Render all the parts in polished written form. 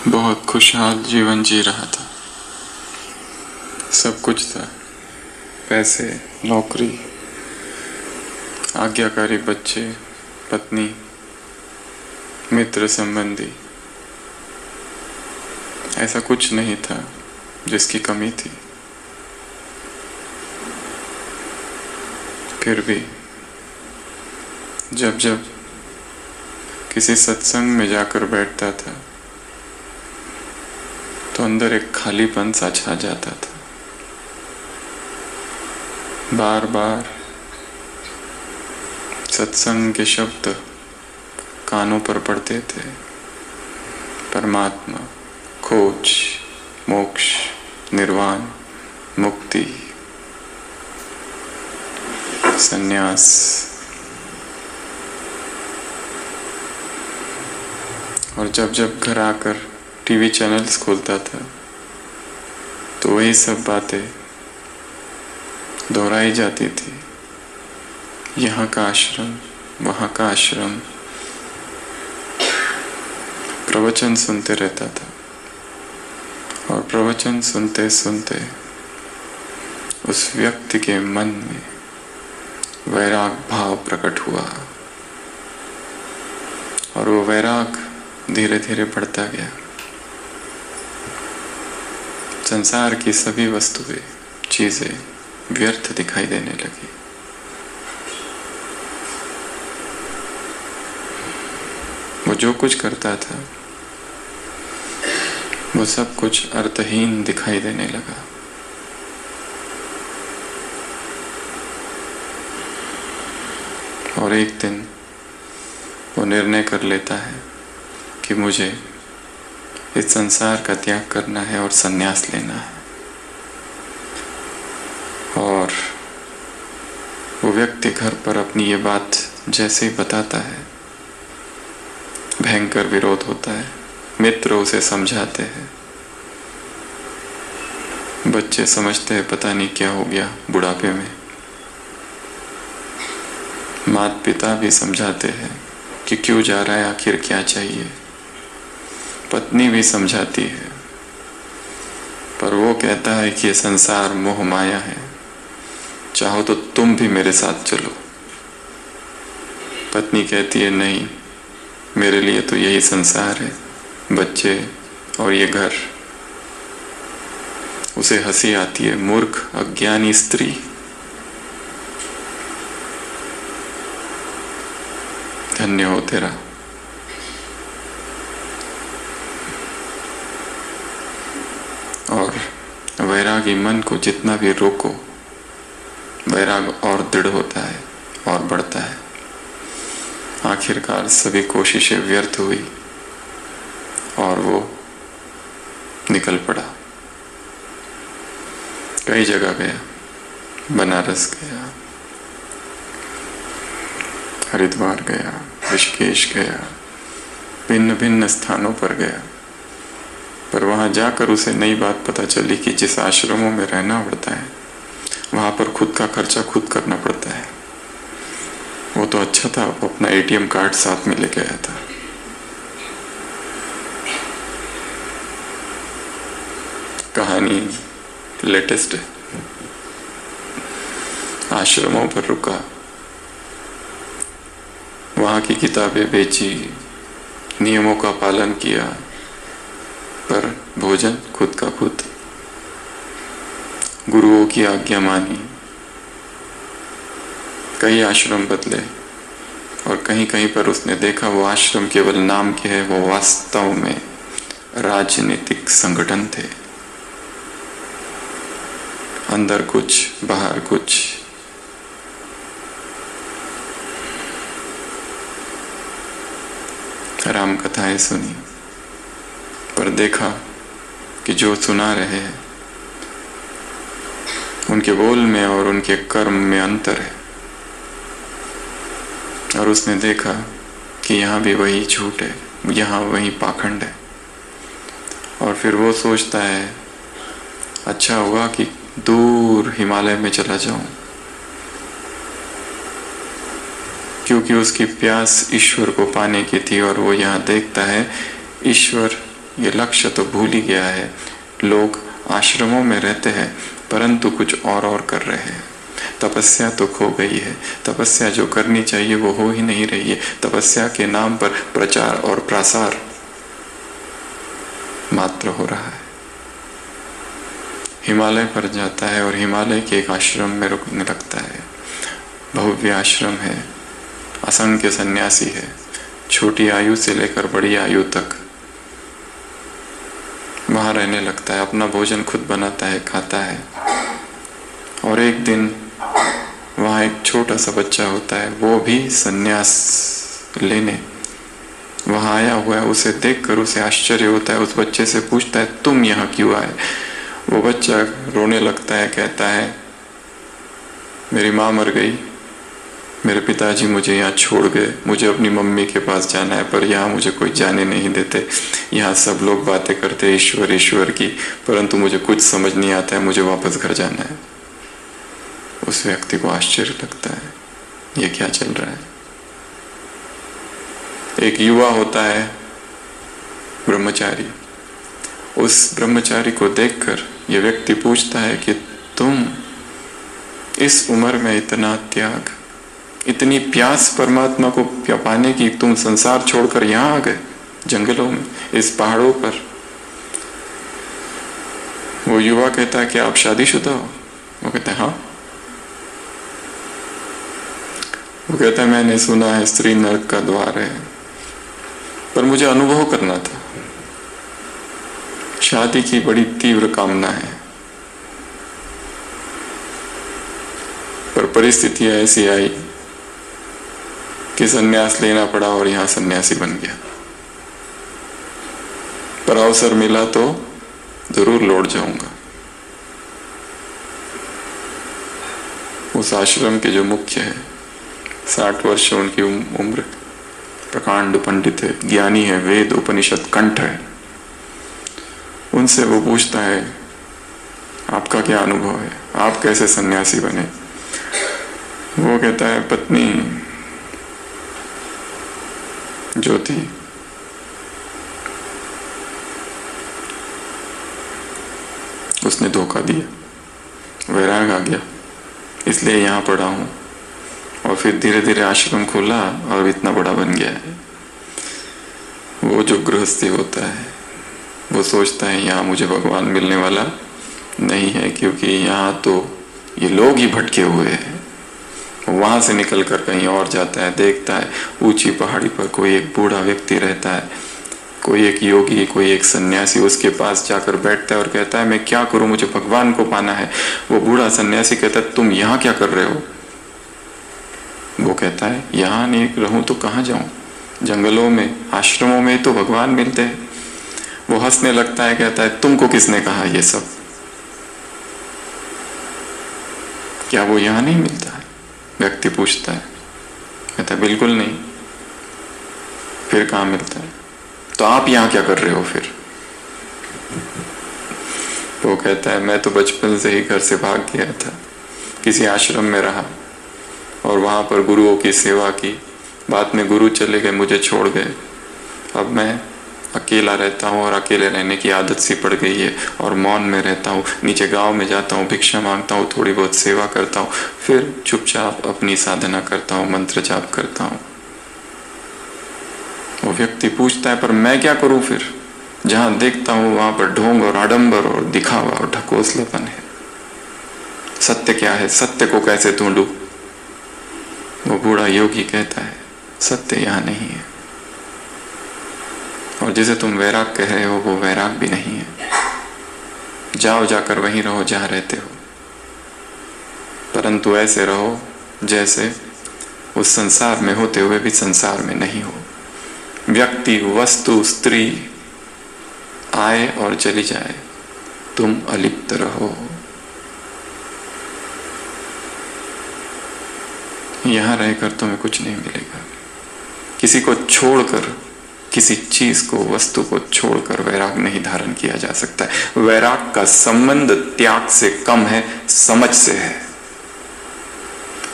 बहुत खुशहाल जीवन जी रहा था। सब कुछ था, पैसे, नौकरी, आज्ञाकारी बच्चे, पत्नी, मित्र संबंधी। ऐसा कुछ नहीं था जिसकी कमी थी। फिर भी जब जब किसी सत्संग में जाकर बैठता था तो अंदर एक खालीपन सा छा जाता था। बार बार सत्संग के शब्द कानों पर पड़ते थे। परमात्मा, खोज, मोक्ष, निर्वाण, मुक्ति, संन्यास। और जब जब घर आकर टीवी चैनल्स खोलता था तो वही सब बातें दोहराई जाती थी। यहाँ का आश्रम, वहाँ का आश्रम। प्रवचन सुनते रहता था और प्रवचन सुनते सुनते उस व्यक्ति के मन में वैराग भाव प्रकट हुआ और वो वैराग धीरे धीरे बढ़ता गया। संसार की सभी वस्तुएं, चीजें व्यर्थ दिखाई देने लगी। वो जो कुछ करता था वो सब कुछ अर्थहीन दिखाई देने लगा। और एक दिन वो निर्णय कर लेता है कि मुझे इस संसार का त्याग करना है और संन्यास लेना है। और वो व्यक्ति घर पर अपनी ये बात जैसे ही बताता है, भयंकर विरोध होता है। मित्र उसे समझाते हैं, बच्चे समझते हैं पता नहीं क्या हो गया बुढ़ापे में। माता पिता भी समझाते हैं कि क्यों जा रहा है, आखिर क्या चाहिए। पत्नी भी समझाती है, पर वो कहता है कि ये संसार मोह माया है, चाहो तो तुम भी मेरे साथ चलो। पत्नी कहती है नहीं, मेरे लिए तो यही संसार है, बच्चे और ये घर। उसे हंसी आती है, मूर्ख अज्ञानी स्त्री। धन्य हो तेरा। और वैरागी मन को जितना भी रोको, वैराग और दृढ़ होता है और बढ़ता है। आखिरकार सभी कोशिशें व्यर्थ हुई और वो निकल पड़ा। कई जगह गया, बनारस गया, हरिद्वार गया, ऋषिकेश गया, भिन्न भिन्न स्थानों पर गया। पर वहां जाकर उसे नई बात पता चली कि जिस आश्रमों में रहना पड़ता है वहां पर खुद का खर्चा खुद करना पड़ता है। वो तो अच्छा था, वो अपना एटीएम कार्ड साथ में लेके आया था। कहानी लेटेस्ट है। आश्रमों पर रुका, वहां की किताबें बेची, नियमों का पालन किया, पर भोजन खुद का खुद। गुरुओं की आज्ञा मानी। कई आश्रम बदले और कहीं कहीं पर उसने देखा वो आश्रम केवल नाम के है, वो वास्तव में राजनीतिक संगठन थे। अंदर कुछ, बाहर कुछ। राम कथाएं सुनी, पर देखा कि जो सुना रहे हैं उनके बोल में और उनके कर्म में अंतर है। और उसने देखा कि यहाँ भी वही झूठ है, यहाँ वही पाखंड है। और फिर वो सोचता है अच्छा हुआ कि दूर हिमालय में चला जाऊं, क्योंकि उसकी प्यास ईश्वर को पाने की थी। और वो यहाँ देखता है ईश्वर ये लक्ष्य तो भूल ही गया है। लोग आश्रमों में रहते हैं परंतु कुछ और कर रहे हैं। तपस्या तो खो गई है। तपस्या जो करनी चाहिए वो हो ही नहीं रही है। तपस्या के नाम पर प्रचार और प्रसार मात्र हो रहा है। हिमालय पर जाता है और हिमालय के एक आश्रम में रुकने लगता है। भव्य आश्रम है, असंख्य सन्यासी है, छोटी आयु से लेकर बड़ी आयु तक वहां रहने लगता है। अपना भोजन खुद बनाता है, खाता है। और एक दिन वहां एक छोटा सा बच्चा होता है, वो भी सन्यास लेने वहां आया हुआ है। उसे देखकर उसे आश्चर्य होता है। उस बच्चे से पूछता है, तुम यहाँ क्यों आए? वो बच्चा रोने लगता है, कहता है, मेरी माँ मर गई, मेरे पिताजी मुझे यहाँ छोड़ गए, मुझे अपनी मम्मी के पास जाना है, पर यहाँ मुझे कोई जाने नहीं देते। यहाँ सब लोग बातें करते हैं ईश्वर ईश्वर की, परंतु मुझे कुछ समझ नहीं आता है, मुझे वापस घर जाना है। उस व्यक्ति को आश्चर्य लगता है, ये क्या चल रहा है। एक युवा होता है ब्रह्मचारी। उस ब्रह्मचारी को देखकर यह व्यक्ति पूछता है कि तुम इस उम्र में इतना त्याग, इतनी प्यास परमात्मा को पाने की, तुम संसार छोड़कर यहाँ आ गए, जंगलों में, इस पहाड़ों पर। वो युवा कहता है कि आप शादीशुदा हो? वो कहता है हाँ। वो कहता है मैंने सुना है स्त्री नरक का द्वार है, पर मुझे अनुभव करना था। शादी की बड़ी तीव्र कामना है, पर परिस्थितियां ऐसी आई कि सन्यास लेना पड़ा और यहां सन्यासी बन गया। पर अवसर मिला तो जरूर लौट जाऊंगा। उस आश्रम के जो मुख्य है, 60 वर्ष उनकी उम्र, प्रकांड पंडित है, ज्ञानी है, वेद उपनिषद कंठ है। उनसे वो पूछता है, आपका क्या अनुभव है, आप कैसे सन्यासी बने? वो कहता है, पत्नी जो थी उसने धोखा दिया, वैराग आ गया, इसलिए यहाँ पड़ा हूं। और फिर धीरे धीरे आश्रम खोला और इतना बड़ा बन गया है। वो जो गृहस्थी होता है वो सोचता है यहाँ मुझे भगवान मिलने वाला नहीं है, क्योंकि यहाँ तो ये लोग ही भटके हुए हैं। वहां से निकलकर कहीं और जाता है, देखता है ऊंची पहाड़ी पर कोई एक बूढ़ा व्यक्ति रहता है, कोई एक योगी, कोई एक सन्यासी। उसके पास जाकर बैठता है और कहता है मैं क्या करूं, मुझे भगवान को पाना है। वो बूढ़ा सन्यासी कहता है तुम यहाँ क्या कर रहे हो? वो कहता है यहाँ नहीं रहूं तो कहाँ जाऊं, जंगलों में, आश्रमों में तो भगवान मिलते हैं। वो हंसने लगता है, कहता है तुमको किसने कहा ये सब? क्या वो यहाँ नहीं मिलता है? व्यक्ति पूछता है, कहता है बिल्कुल नहीं। फिर कहाँ मिलता है? तो आप यहाँ क्या कर रहे हो फिर? वो कहता है मैं तो बचपन से ही घर से भाग गया था, किसी आश्रम में रहा और वहां पर गुरुओं की सेवा की। बाद में गुरु चले गए, मुझे छोड़ गए। अब मैं अकेला रहता हूँ और अकेले रहने की आदत सी पड़ गई है और मौन में रहता हूँ। नीचे गांव में जाता हूँ, भिक्षा मांगता हूँ, थोड़ी बहुत सेवा करता हूँ, फिर चुपचाप अपनी साधना करता हूँ, मंत्र जाप करता हूँ। वो व्यक्ति पूछता है पर मैं क्या करूं फिर? जहां देखता हूं वहां पर ढोंग और आडंबर और दिखावा और ढकोसलापन है। सत्य क्या है? सत्य को कैसे ढूंढूं? वो बूढ़ा योगी कहता है सत्य यहाँ नहीं है, और जिसे तुम वैराग कह रहे हो वो वैराग भी नहीं है। जाओ, जाकर वहीं रहो जहां रहते हो, परंतु ऐसे रहो जैसे उस संसार में होते हुए भी संसार में नहीं हो। व्यक्ति, वस्तु, स्त्री आए और चली जाए, तुम अलिप्त रहो। यहां रहकर तुम्हें कुछ नहीं मिलेगा। किसी को छोड़कर, किसी चीज को, वस्तु को छोड़कर वैराग नहीं धारण किया जा सकता है। वैराग का संबंध त्याग से कम है, समझ से है।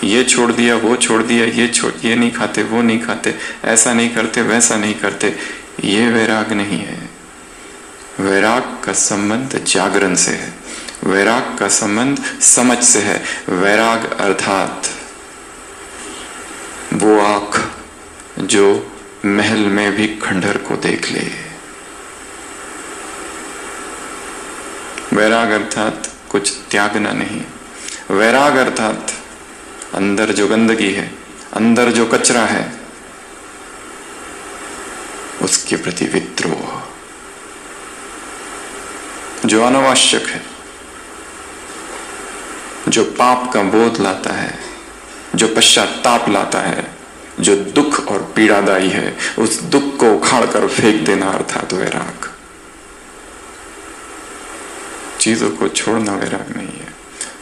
ये छोड़ दिया, वो छोड़ दिया, ये नहीं खाते, वो नहीं खाते, ऐसा नहीं करते, वैसा नहीं करते, ये वैराग नहीं है। वैराग का संबंध जागरण से है, वैराग का संबंध समझ से है। वैराग अर्थात वो आंख जो महल में भी खंडहर को देख ले। वैराग अर्थात कुछ त्यागना नहीं। वैराग अर्थात अंदर जो गंदगी है, अंदर जो कचरा है, उसके प्रति विद्रोह, जो अनावश्यक है, जो पाप का बोध लाता है, जो पश्चाताप लाता है, जो दुख और पीड़ादायी है, उस दुख को उखाड़कर फेंक देना अर्थात वैराग। चीजों को छोड़ना वैराग नहीं है,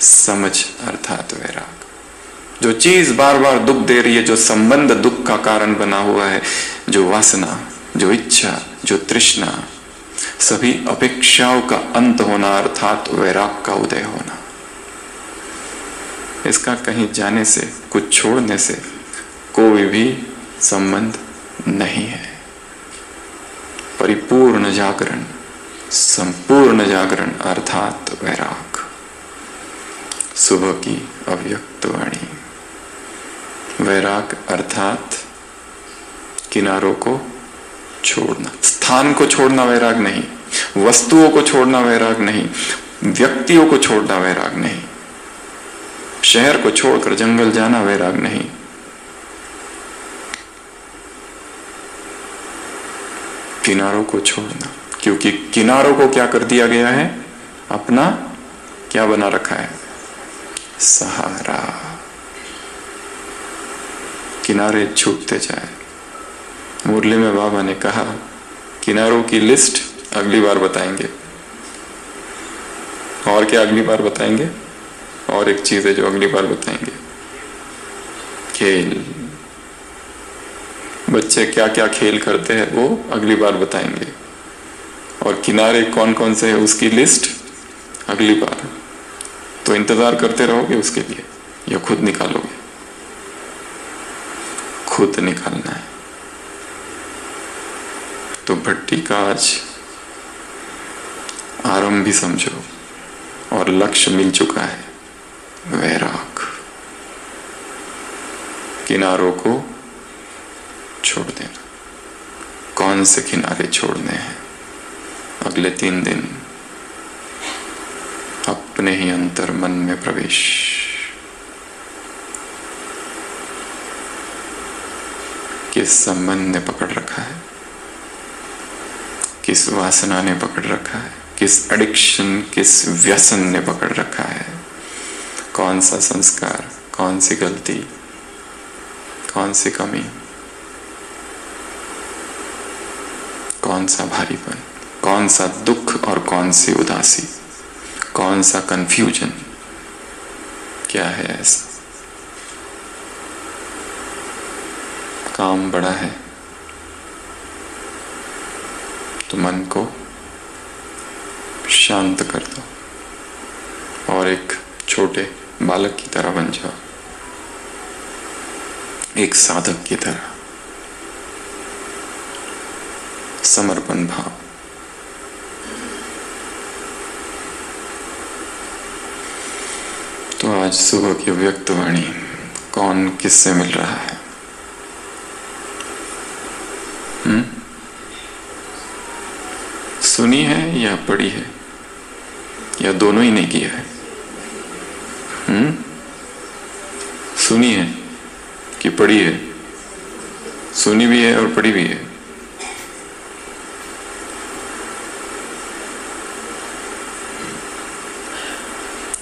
समझ अर्थात वैराग। जो चीज बार बार दुख दे रही है, जो संबंध दुख का कारण बना हुआ है, जो वासना, जो इच्छा, जो तृष्णा, सभी अपेक्षाओं का अंत होना अर्थात वैराग का उदय होना। इसका कहीं जाने से, कुछ छोड़ने से कोई भी संबंध नहीं है। परिपूर्ण जागरण, संपूर्ण जागरण अर्थात वैराग। सुबह की अव्यक्त वाणी। वैराग अर्थात किनारों को छोड़ना, स्थान को छोड़ना वैराग नहीं, वस्तुओं को छोड़ना वैराग नहीं, व्यक्तियों को छोड़ना वैराग नहीं, शहर को छोड़कर जंगल जाना वैराग नहीं। किनारों को छोड़ना, क्योंकि किनारों को क्या कर दिया गया है? अपना क्या बना रखा है? सहारा। किनारे छूटते जाए। मुरली में बाबा ने कहा किनारों की लिस्ट अगली बार बताएंगे। और क्या अगली बार बताएंगे? और एक चीज है जो अगली बार बताएंगे, खेल। बच्चे क्या क्या खेल करते हैं वो अगली बार बताएंगे। और किनारे कौन कौन से है उसकी लिस्ट अगली बार। तो इंतजार करते रहोगे उसके लिए या खुद निकालोगे? खुद निकालना है। तो भट्टी का आज आरंभ भी समझो और लक्ष्य मिल चुका है, वैराग। किनारों को छोड़ देना। कौन से किनारे छोड़ने हैं? अगले 3 दिन अपने ही अंतर मन में प्रवेश। किस संबंध ने पकड़ रखा है? किस वासना ने पकड़ रखा है? किस एडिक्शन, किस व्यसन ने पकड़ रखा है? कौन सा संस्कार, कौन सी गलती, कौन सी कमी, कौन सा भारीपन, कौन सा दुख और कौन सी उदासी, कौन सा कंफ्यूजन, क्या है ऐसा? काम बड़ा है तो मन को शांत कर दो और एक छोटे बालक की तरह बन जाओ, एक साधक की तरह। समर्पण भाव। तो आज सुबह की व्यक्त वाणी कौन किससे मिल रहा है? सुनी है या पढ़ी है या दोनों ही नहीं किया है? सुनी है कि पढ़ी है? सुनी भी है और पढ़ी भी है।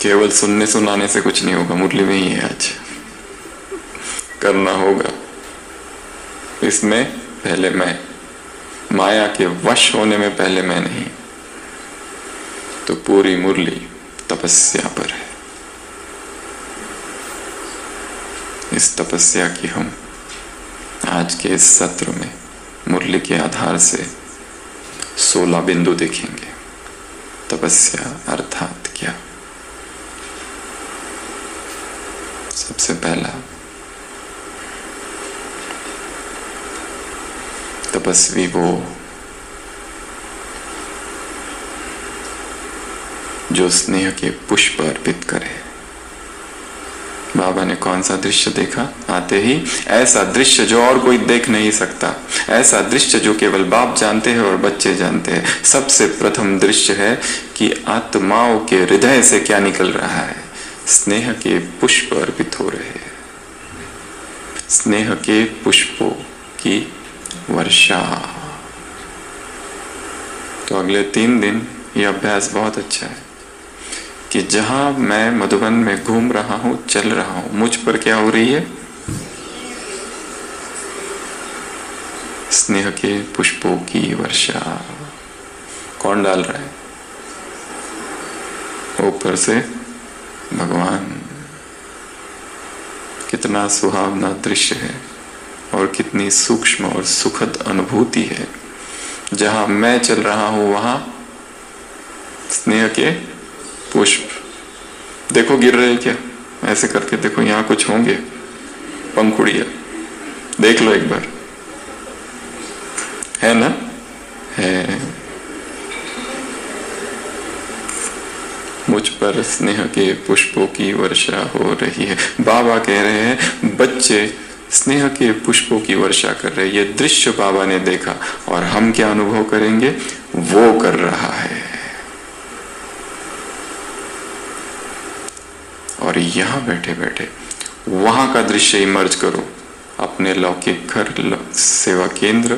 केवल सुनने सुनाने से कुछ नहीं होगा। मुरली में ही है आज, करना होगा। इसमें पहले मैं, माया के वश होने में पहले मैं नहीं। तो पूरी मुरली तपस्या पर है। इस तपस्या की हम आज के इस सत्र में मुरली के आधार से 16 बिंदु देखेंगे। तपस्या अर्थात क्या? सबसे पहला, तपस्वी वो जो स्नेह के पुष्प अर्पित करे। बाबा ने कौन सा दृश्य देखा आते ही? ऐसा दृश्य जो और कोई देख नहीं सकता, ऐसा दृश्य जो केवल बाप जानते हैं और बच्चे जानते हैं। सबसे प्रथम दृश्य है कि आत्माओं के हृदय से क्या निकल रहा है? स्नेह के पुष्प अर्पित हो रहे हैं, स्नेह के पुष्पों की वर्षा। तो अगले 3 दिन ये अभ्यास बहुत अच्छा है कि जहां मैं मधुबन में घूम रहा हूं, चल रहा हूं, मुझ पर क्या हो रही है? स्नेह के पुष्पों की वर्षा। कौन डाल रहा है? ऊपर से भगवान। कितना सुहावना दृश्य है और कितनी सूक्ष्म और सुखद अनुभूति है। जहां मैं चल रहा हूं वहां स्नेह के पुष्प। देखो गिर रहे क्या? ऐसे करके देखो, यहां कुछ होंगे पंखुड़िया, देख लो एक बार, है ना? है। मुझ पर स्नेह के पुष्पों की वर्षा हो रही है। बाबा कह रहे हैं बच्चे स्नेह के पुष्पों की वर्षा कर रहे हैं। ये दृश्य बाबा ने देखा और हम क्या अनुभव करेंगे? वो कर रहा है। और यहां बैठे बैठे वहां का दृश्य इमर्ज करो। अपने लौकिक घर, सेवा केंद्र,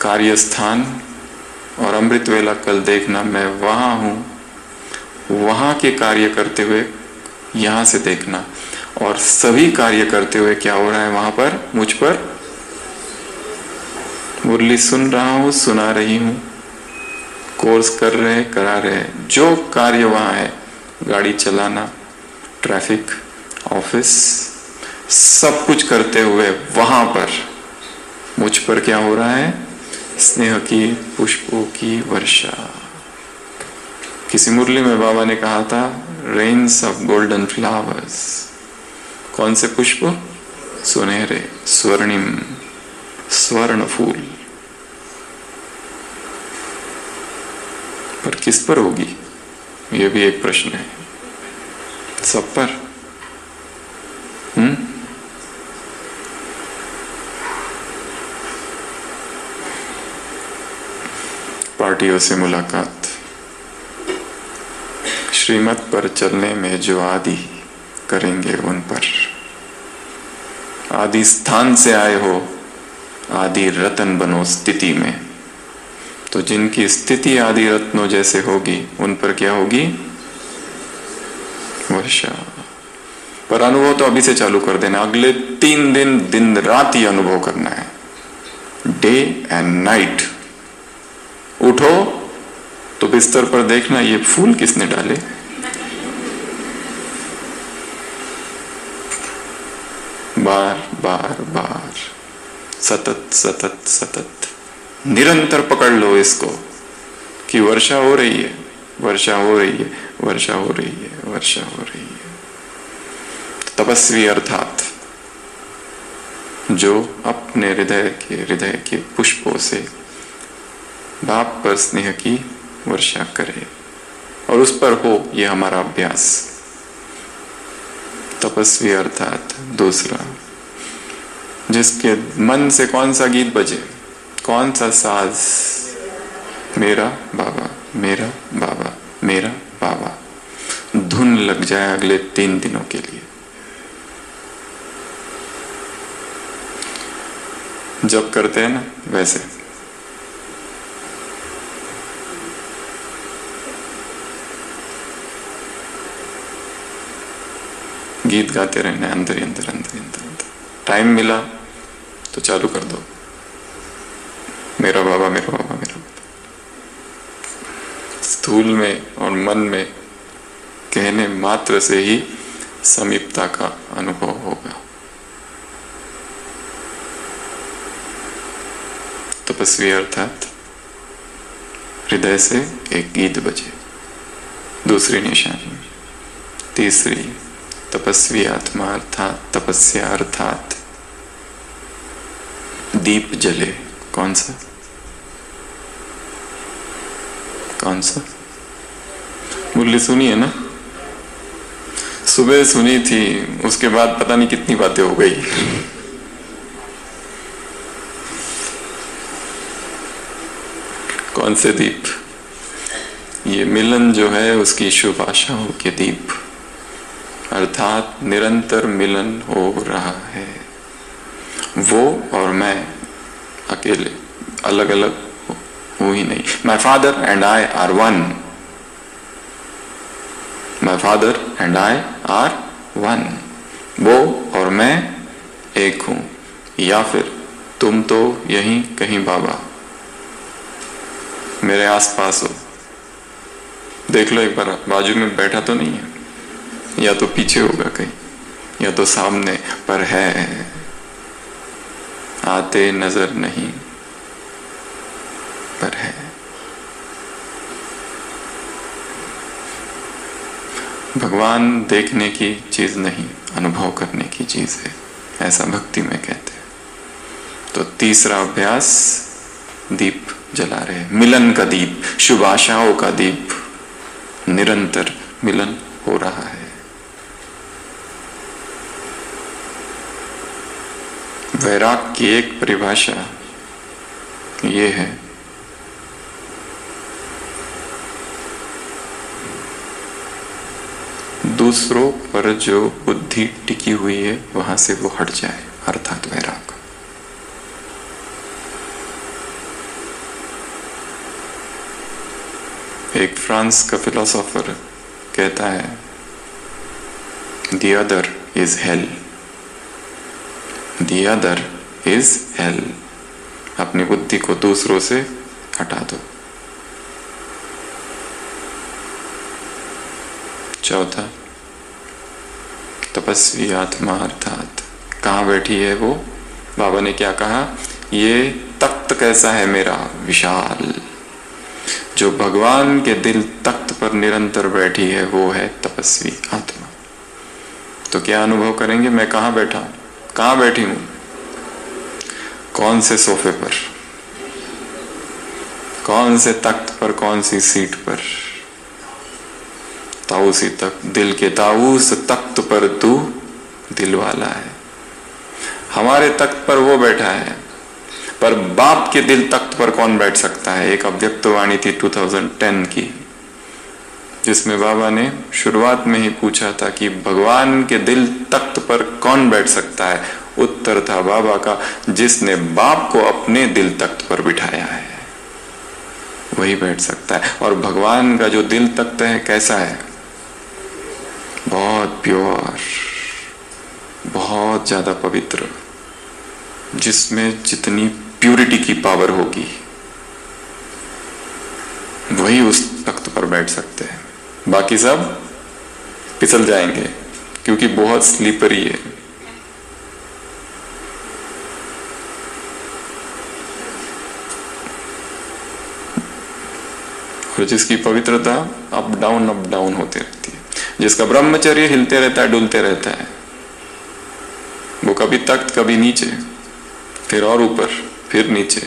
कार्यस्थान और अमृत वेला कल देखना मैं वहां हूं, वहां के कार्य करते हुए यहां से देखना। और सभी कार्य करते हुए क्या हो रहा है वहां पर? मुझ पर मुरली सुन रहा हूं, सुना रही हूं, कोर्स कर रहे, करा रहे, जो कार्य वहां है, गाड़ी चलाना, ट्रैफिक, ऑफिस, सब कुछ करते हुए वहां पर मुझ पर क्या हो रहा है? स्नेह की पुष्पों की वर्षा। किसी मुरली में बाबा ने कहा था रेन्स ऑफ गोल्डन फ्लावर्स। कौन से पुष्प? सुनहरे, स्वर्णिम, स्वर्ण फूल। पर किस पर होगी? यह भी एक प्रश्न है। सब पर? पार्टियों से मुलाकात। श्रीमत पर चलने में जो आदि करेंगे उन पर। आदि स्थान से आए हो, आदि रतन बनो स्थिति में। तो जिनकी स्थिति आदि रत्नों जैसे होगी उन पर क्या होगी? वर्षा। पर अनुभव तो अभी से चालू कर देना। अगले 3 दिन दिन रात ही अनुभव करना है, डे एंड नाइट। उठो तो बिस्तर पर देखना ये फूल किसने डाले, बार बार बार, सतत सतत सतत, निरंतर पकड़ लो इसको कि वर्षा हो रही है, वर्षा हो रही है, वर्षा हो रही है, वर्षा हो रही है। तपस्वी अर्थात जो अपने हृदय के पुष्पों से बाप पर स्नेह की वर्षा करे और उस पर हो, यह हमारा अभ्यास। तपस्वी अर्थात दूसरा, जिसके मन से कौन सा गीत बजे, कौन सा साज, मेरा बाबा, मेरा बाबा, मेरा बाबा, धुन लग जाए अगले 3 दिनों के लिए। जब करते हैं ना वैसे। गीत गाते रहना अंदर अंदर अंदर अंदर। टाइम मिला तो चालू कर दो, मेरा बाबा, मेरा बाबा, मेरा बाबा। स्थूल में और मन में कहने मात्र से ही समीपता का अनुभव होगा। तपस्वी अर्थात हृदय से एक गीत बजे। दूसरी निशानी। तीसरी, तपस्वी आत्मा अर्थात तपस्या अर्थात दीप जले। कौन सा? कौन सा? मुरली सुनी है ना? सुबह सुनी थी, उसके बाद पता नहीं कितनी बातें हो गई। कौन से दीप? ये मिलन जो है उसकी शुभ आशाओं के दीप, अर्थात निरंतर मिलन हो रहा है। वो और मैं अकेले अलग अलग हो ही नहीं। My father and I R one. My father and I R one. वो और मैं एक हूं। या फिर तुम तो यहीं कहीं बाबा मेरे आसपास हो। देख लो एक बार, बाजू में बैठा तो नहीं है, या तो पीछे होगा कहीं, या तो सामने, पर है। आते नजर नहीं, पर है। भगवान देखने की चीज नहीं, अनुभव करने की चीज है, ऐसा भक्ति में कहते हैं। तो तीसरा अभ्यास, दीप जला रहे, मिलन का दीप, शुभ आशाओं का दीप, निरंतर मिलन हो रहा है। वैराग की एक परिभाषा ये है, दूसरों पर जो बुद्धि टिकी हुई है वहां से वो हट जाए, अर्थात वैराग। एक फ्रांस का फिलोसोफर कहता है, the other is hello, the other is hello. अपनी बुद्धि को दूसरों से हटा दो। चौथा, तपस्वी आत्मा, अर्थात कहाँ बैठी है वो? बाबा ने क्या कहा? ये तख्त कैसा है मेरा, विशाल। जो भगवान के दिल तख्त पर निरंतर बैठी है वो है तपस्वी आत्मा। तो क्या अनुभव करेंगे? मैं कहाँ बैठा हूं, कहाँ बैठी हूं, कौन से सोफे पर, कौन से तख्त पर, कौन सी सीट पर? ताऊसी तख्त, दिल के ताऊस तख्त पर तू दिल वाला है। हमारे तख्त पर वो बैठा है, पर बाप के दिल तख्त पर कौन बैठ सकता है? एक अव्यक्त वाणी थी 2010 की, जिसमें बाबा ने शुरुआत में ही पूछा था कि भगवान के दिल तख्त पर कौन बैठ सकता है? उत्तर था बाबा का, जिसने बाप को अपने दिल तख्त पर बिठाया है वही बैठ सकता है। और भगवान का जो दिल तख्त है कैसा है? बहुत प्योर, बहुत ज्यादा पवित्र, जिसमें जितनी प्यूरिटी की पावर होगी वही उस तख्त पर बैठ सकते हैं। बाकी सब फिसल जाएंगे क्योंकि बहुत स्लीपरी है। और जिसकी पवित्रता अप डाउन होती रहती है, जिसका ब्रह्मचर्य हिलते रहता है, डुलते रहता है, वो कभी तख्त कभी नीचे, फिर और ऊपर, फिर नीचे।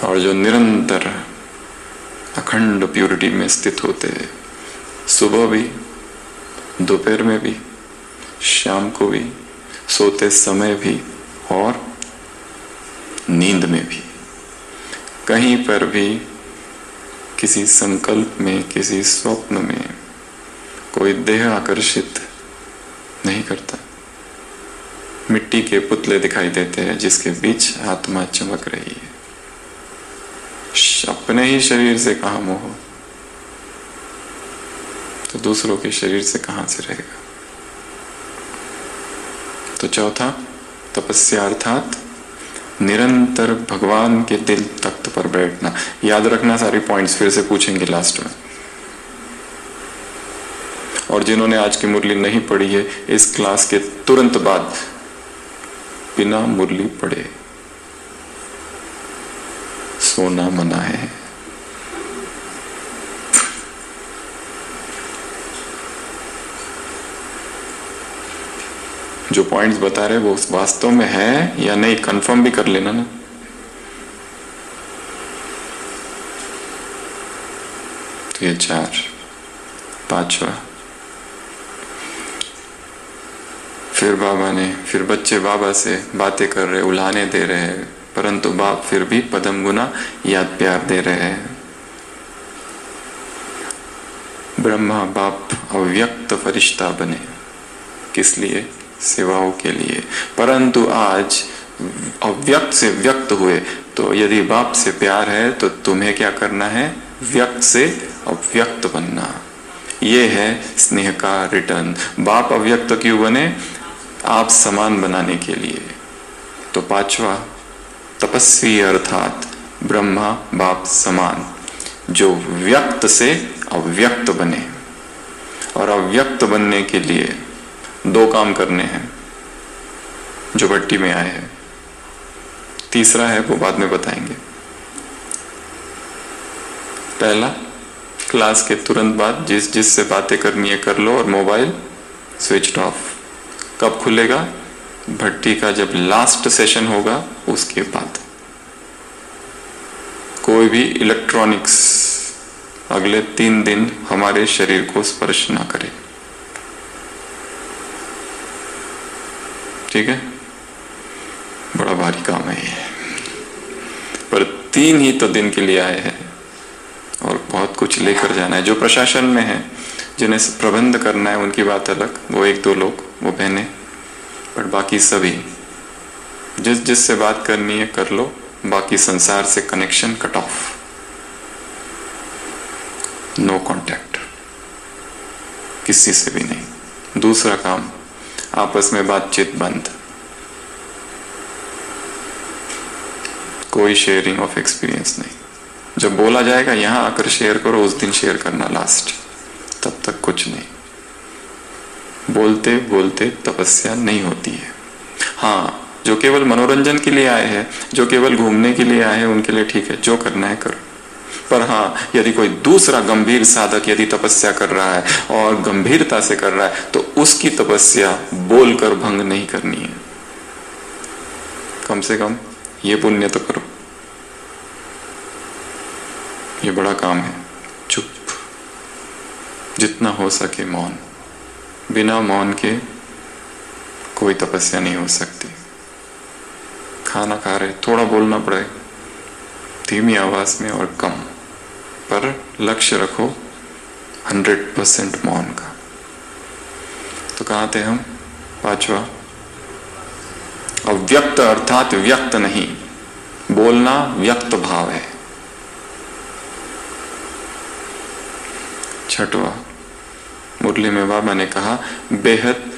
और जो निरंतर अखंड प्यूरिटी में स्थित होते हैं, सुबह भी, दोपहर में भी, शाम को भी, सोते समय भी और नींद में भी, कहीं पर भी किसी संकल्प में, किसी स्वप्न में कोई देह आकर्षित नहीं करता। मिट्टी के पुतले दिखाई देते हैं जिसके बीच आत्मा चमक रही है। अपने ही शरीर से कहाँ मोह, तो दूसरों के शरीर से कहां से रहेगा? तो चौथा, तपस्या अर्थात निरंतर भगवान के दिल तख्त पर बैठना। याद रखना, सारी पॉइंट्स फिर से पूछेंगे लास्ट में। और जिन्होंने आज की मुरली नहीं पढ़ी है, इस क्लास के तुरंत बाद बिना मुरली पढ़े सोना मना है। जो पॉइंट्स बता रहे वो वास्तव में है या नहीं, कंफर्म भी कर लेना ना। तो ये 4, 5वां। फिर बच्चे बाबा से बातें कर रहे, उल्हाने दे रहे हैं, परंतु बाप फिर भी पदम गुना याद प्यार दे रहे हैं। ब्रह्मा बाप अव्यक्त फरिश्ता बने, किस लिए? सेवाओं के लिए। परंतु आज अव्यक्त से व्यक्त हुए, तो यदि बाप से प्यार है तो तुम्हें क्या करना है? व्यक्त से अव्यक्त बनना। ये है स्नेह का रिटर्न। बाप अव्यक्त क्यों बने? आप समान बनाने के लिए। तो 5वां, तपस्वी अर्थात ब्रह्मा बाप समान, जो व्यक्त से अव्यक्त बने। और अव्यक्त बनने के लिए 2 काम करने हैं जो भट्टी में आए हैं। तीसरा है वो बाद में बताएंगे। पहला, क्लास के तुरंत बाद जिससे बातें करनी है कर लो और मोबाइल स्विच ऑफ। कब खुलेगा? भट्टी का जब लास्ट सेशन होगा उसके बाद। कोई भी इलेक्ट्रॉनिक्स अगले 3 दिन हमारे शरीर को स्पर्श ना करे, ठीक है? बड़ा भारी काम है ये, पर 3 ही तो दिन के लिए आए हैं और बहुत कुछ लेकर जाना है। जो प्रशासन में है, जिन्हें प्रबंध करना है, उनकी बात अलग, वो 1-2 लोग, वो बहनें, पर बाकी सभी जिससे बात करनी है कर लो। बाकी संसार से connection cut off, no contact, किसी से भी नहीं। दूसरा काम, आपस में बातचीत बंद, कोई शेयरिंग ऑफ एक्सपीरियंस नहीं। जब बोला जाएगा यहां आकर शेयर करो, उस दिन शेयर करना लास्ट, तब तक कुछ नहीं। बोलते बोलते तपस्या नहीं होती है। हाँ, जो केवल मनोरंजन के लिए आए हैं, जो केवल घूमने के लिए आए हैं, उनके लिए ठीक है, जो करना है करो। पर हाँ, यदि कोई दूसरा गंभीर साधक यदि तपस्या कर रहा है और गंभीरता से कर रहा है, तो उसकी तपस्या बोलकर भंग नहीं करनी है। कम से कम ये पुण्य तो करो। ये बड़ा काम है। चुप, जितना हो सके मौन। बिना मौन के कोई तपस्या नहीं हो सकती। खाना खा रहे, थोड़ा बोलना पड़े, धीमी आवाज में और कम, पर लक्ष्य रखो 100% मौन का। तो कहाँ थे हम? 5वां, अव्यक्त अर्थात व्यक्त नहीं, बोलना व्यक्त भाव है। 6वां, मुरली में बाबा ने कहा बेहद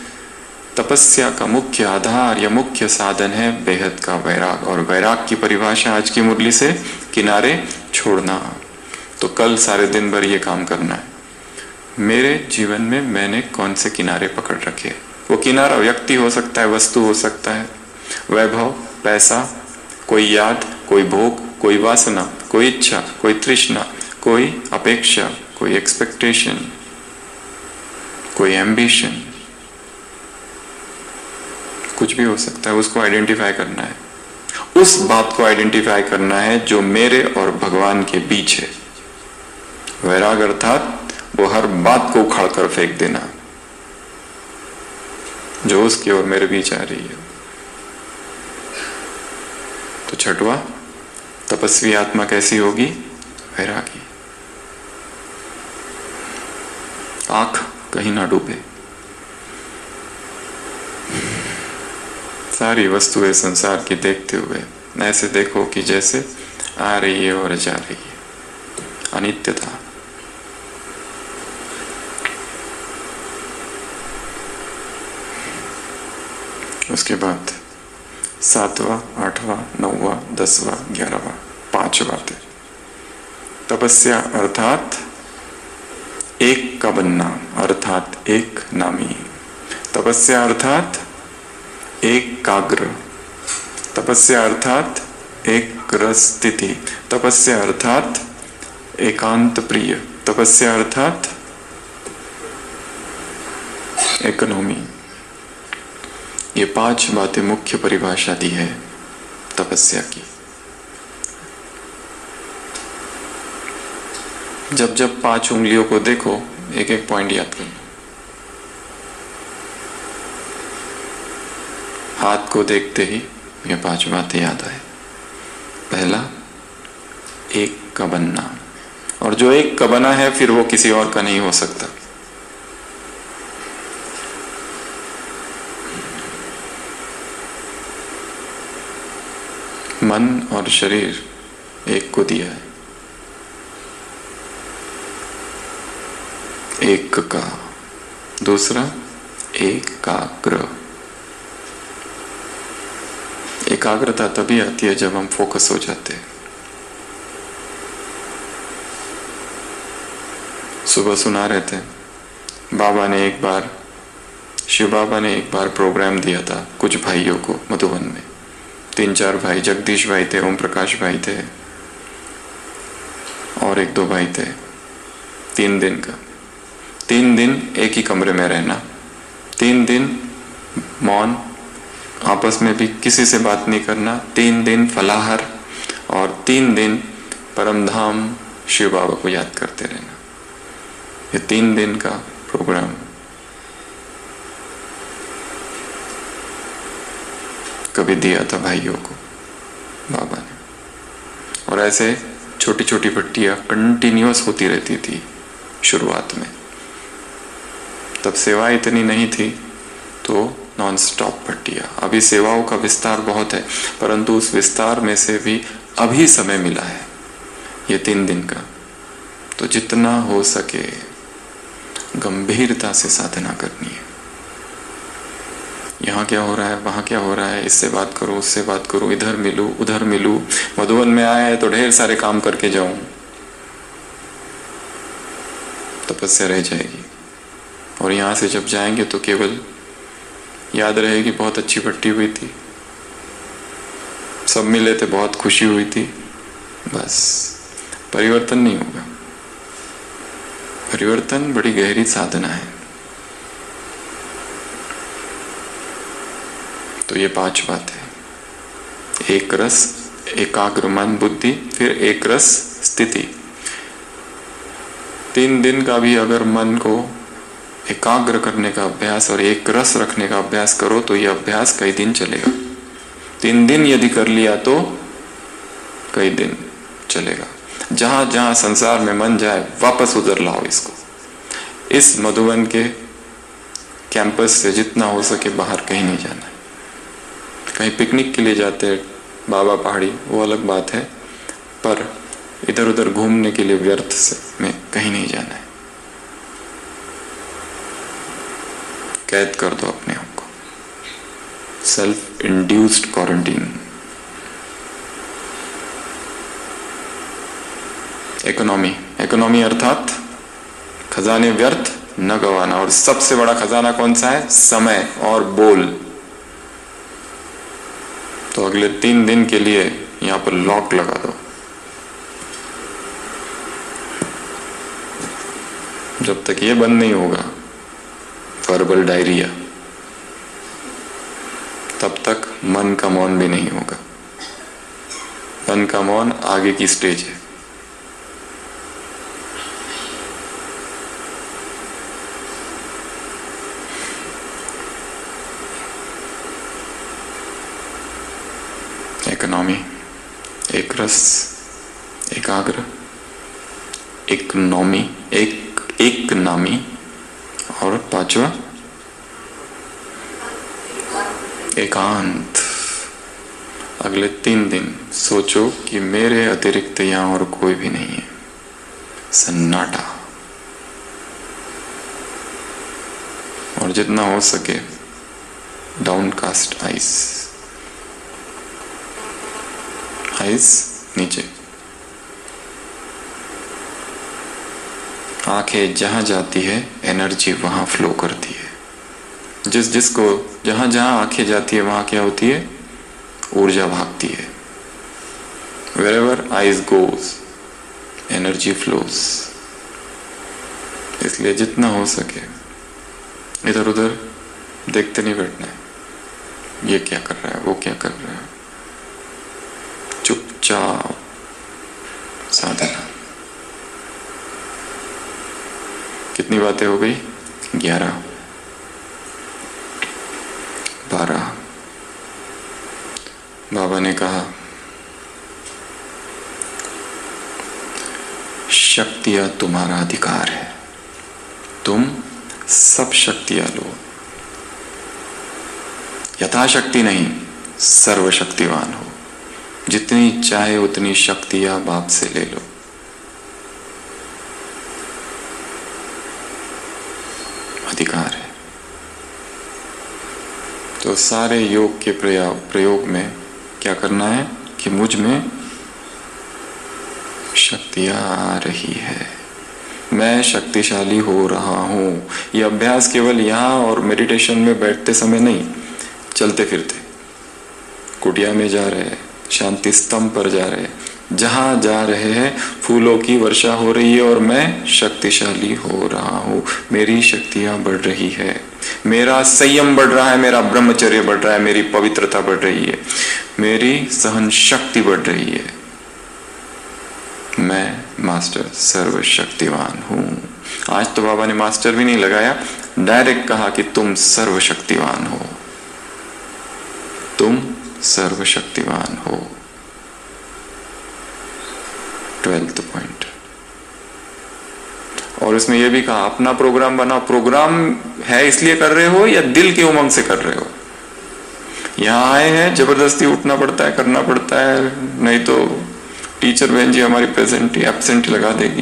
तपस्या का मुख्य आधार या मुख्य साधन है बेहद का वैराग। और वैराग की परिभाषा आज की मुरली से किनारे छोड़ना। तो कल सारे दिन भर ये काम करना है। मेरे जीवन में मैंने कौन से किनारे पकड़ रखे? वो किनारा व्यक्ति हो सकता है, वस्तु हो सकता है, वैभव, पैसा, कोई याद, कोई भोग, कोई वासना, कोई इच्छा, कोई तृष्णा, कोई अपेक्षा, कोई एक्सपेक्टेशन, कोई एम्बिशन, कुछ भी हो सकता है। उसको आइडेंटिफाई करना है। उस बात को आइडेंटिफाई करना है जो मेरे और भगवान के बीच है। वैराग अर्थात वो हर बात को उखाड़ कर फेंक देना जो उसकी और मेरे बीच आ रही है। तो 6वां, तपस्वी आत्मा कैसी होगी? वैरागी। आंख कहीं ना डूबे। सारी वस्तुएं संसार की देखते हुए ऐसे देखो कि जैसे आ रही है और जा रही है। अनित्यता। उसके बाद 7वां, 8वां, 9वां, 10वां, 11वां, 5 बातें। तपस्या अर्थात एक का बनना, अर्थात एक नामी। तपस्या अर्थात एकाग्र। तपस्या अर्थात एक रस स्थिति। तपस्या अर्थात एकांत प्रिय। तपस्या अर्थात इकोनॉमी। ये 5 बातें मुख्य परिभाषा दी है तपस्या की। जब जब 5 उंगलियों को देखो, एक एक पॉइंट याद करना। हाथ को देखते ही ये 5 बातें याद आए। पहला, एक का बनना, और जो एक का बना है फिर वो किसी और का नहीं हो सकता। मन और शरीर एक को दिया है, एक का। दूसरा, एकाग्र। एकाग्रता तभी आती है जब हम फोकस हो जाते हैं। सुबह सुना रहे थे, बाबा ने एक बार, शिव बाबा ने एक बार प्रोग्राम दिया था कुछ भाइयों को मधुबन में। 3-4 भाई, जगदीश भाई थे, ओम प्रकाश भाई थे, और 1-2 भाई थे। 3 दिन का, 3 दिन एक ही कमरे में रहना, 3 दिन मौन, आपस में भी किसी से बात नहीं करना, 3 दिन फलाहार, और 3 दिन परमधाम शिव बाबा को याद करते रहना। ये 3 दिन का प्रोग्राम कभी दिया था भाइयों को बाबा ने। और ऐसे छोटी छोटी पट्टियां कंटिन्यूअस होती रहती थी शुरुआत में। तब सेवा इतनी नहीं थी तो नॉन स्टॉप पट्टियां। अभी सेवाओं का विस्तार बहुत है, परंतु उस विस्तार में से भी अभी समय मिला है ये 3 दिन का, तो जितना हो सके गंभीरता से साधना करनी है। यहाँ क्या हो रहा है, वहाँ क्या हो रहा है, इससे बात करो, उससे बात करो, इधर मिलूं, उधर मिलूं, मधुबन में आया है तो ढेर सारे काम करके जाऊं, तपस्या रह जाएगी। और यहाँ से जब जाएंगे तो केवल याद रहेगी बहुत अच्छी पट्टी हुई थी, सब मिले थे, बहुत खुशी हुई थी, बस। परिवर्तन नहीं होगा। परिवर्तन बड़ी गहरी साधना है। तो ये 5 बातें, एक रस, एकाग्र मन बुद्धि, फिर एक रस स्थिति। 3 दिन का भी अगर मन को एकाग्र करने का अभ्यास और एक रस रखने का अभ्यास करो तो ये अभ्यास कई दिन चलेगा। 3 दिन यदि कर लिया तो कई दिन चलेगा। जहां जहां संसार में मन जाए वापस उधर लाओ इसको। इस मधुबन के कैंपस से जितना हो सके बाहर कहीं नहीं जाना है। कहीं पिकनिक के लिए जाते हैं बाबा पहाड़ी, वो अलग बात है, पर इधर उधर घूमने के लिए व्यर्थ से में कहीं नहीं जाना है। कैद कर दो अपने आप को, सेल्फ इंड्यूस्ड क्वारंटीन। इकोनॉमी अर्थात खजाने व्यर्थ न गवाना। और सबसे बड़ा खजाना कौन सा है? समय और बोल। तो अगले 3 दिन के लिए यहां पर लॉक लगा दो। जब तक ये बंद नहीं होगा वर्बल डायरिया, तब तक मन का मौन भी नहीं होगा। मन का मौन आगे की स्टेज है। इकोनॉमी, एक रस, एकाग्र, इकोनॉमी, एक नामी, और 5वां एकांत। अगले 3 दिन सोचो कि मेरे अतिरिक्त यहां और कोई भी नहीं है। सन्नाटा। और जितना हो सके डाउनकास्ट आइज नीचे। आंखें जहां जाती है एनर्जी वहां फ्लो करती है। जिसको जहां जहां आंखें जाती है वहां क्या होती है? ऊर्जा भागती है। wherever eyes goes energy flows. इसलिए जितना हो सके इधर उधर देखते नहीं बैठना है, ये क्या कर रहा है, वो क्या कर रहा है। चुपचाप साधना। कितनी बातें हो गई? 11, 12। बाबा ने कहा शक्तियां तुम्हारा अधिकार है, तुम सब शक्तियां लो। यथाशक्ति नहीं, सर्वशक्तिवान हो। जितनी चाहे उतनी शक्तियां बाप से ले लो। अधिकार है। तो सारे योग के प्रयोग में क्या करना है कि मुझ में शक्तियां आ रही है, मैं शक्तिशाली हो रहा हूं। ये अभ्यास केवल यहाँ और मेडिटेशन में बैठते समय नहीं, चलते फिरते, कुटिया में जा रहे हैं, शांति स्तंभ पर जा रहे हैं, जहां जा रहे हैं फूलों की वर्षा हो रही है और मैं शक्तिशाली हो रहा हूं। मेरी शक्तियां बढ़ रही है, मेरा संयम बढ़ रहा है, मेरा ब्रह्मचर्य बढ़ रहा है, मेरी पवित्रता बढ़ रही है, मेरी सहन शक्ति बढ़ रही है। मैं मास्टर सर्वशक्तिवान हूं। आज तो बाबा ने मास्टर भी नहीं लगाया, डायरेक्ट कहा कि तुम सर्वशक्तिवान हो, तुम सर्वशक्तिवान हो। 12th point. और इसमें यह भी कहा अपना प्रोग्राम बनाओ। प्रोग्राम है इसलिए कर रहे हो या दिल के उमंग से कर रहे हो? यहां आए हैं, जबरदस्ती उठना पड़ता है, करना पड़ता है, नहीं तो टीचर बहन जी हमारी एब्सेंट लगा देगी।